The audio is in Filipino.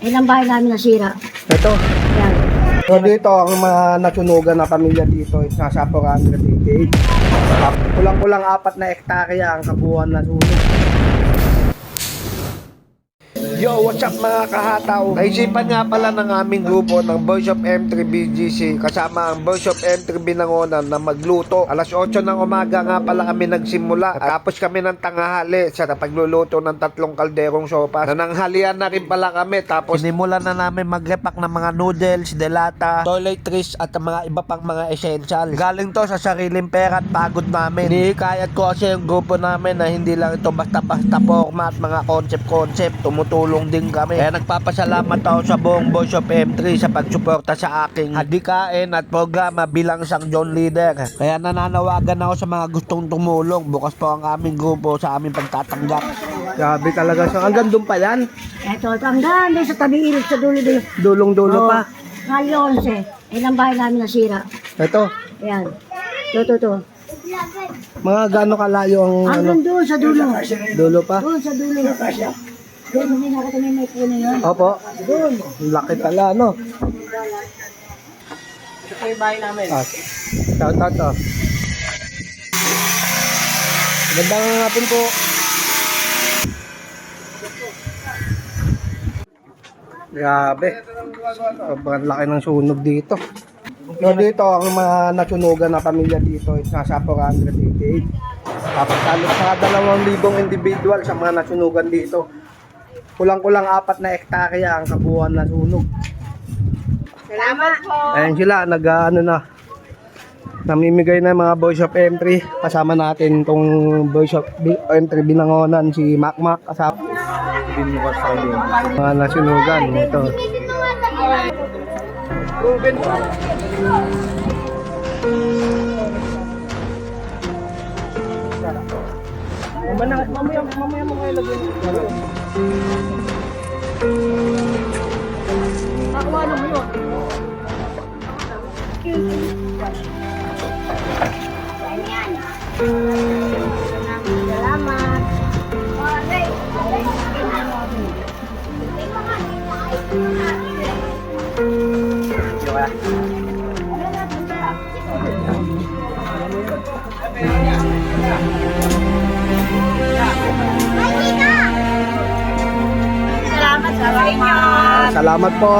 Ilang bahay namin nasira. Ito. Yan. So dito, ang mga nasunugan na pamilya dito is nasa 488. Kulang-kulang 4 na hektarya ang kabuuan na sunog. Yo, what's up mga kahataw? Naisipan nga pala ng aming grupo ng Boys of M3 BGC kasama ang Boys of M3 Binangonan na magluto. Alas 8 ng umaga nga pala kami nagsimula at tapos kami ng tanghali sa pagluluto ng 3 kalderong sopas. Nananghalian na rin pala kami tapos sinimulan na namin magrepack ng mga noodles, delata, toiletries at mga iba pang mga essential. Galing to sa sariling pera at pagod namin. Nihikayat ko kasi yung grupo namin na hindi lang ito basta-basta format, mga concept, tumutulong din kami. Kaya nagpapasalamat ako sa buong Boys of M3 sa pagsuporta sa aking hadikain at programa bilang isang John Leader. Kaya nananawagan ako sa mga gustong tumulong. Bukas po ang aming grupo sa aming pagtatanggap. Grabe talaga siya. Hanggang doon pa yan? Ito, hanggang doon sa tabi ilog sa dulo-dulo. Dulong-dulo pa. Ngayon, ilang bahay namin nasira. Ito. Yan. Ito. Mga gaano kalayo ang Hanggang doon sa dulo. dulo pa? Doon sa dulo. Doon, hindi nakita may puno yun. Opo. Doon. Laki pala, no? Ito po yung bahay namin. Shout out, oh. Magandang hapon po. Grabe. Sobrang laki ng sunog dito. So dito, ang mga nasunugan na pamilya dito is nasa 488. Tapos halos mga 2,000 individual sa mga nasunugan dito. Kulang-kulang 4 na hektarya ang kabuuan na sunog. Salamat po. Ayan sila, namimigay na mga Boys of M3. Kasama natin itong Boys of M3 Binangonan, si Macmac. Kasama mga nasunugan. Ito. Mamaya mo kayo lagyan. Nakuha mo yun. Salamat. Salamat sa inyo. Salamat po.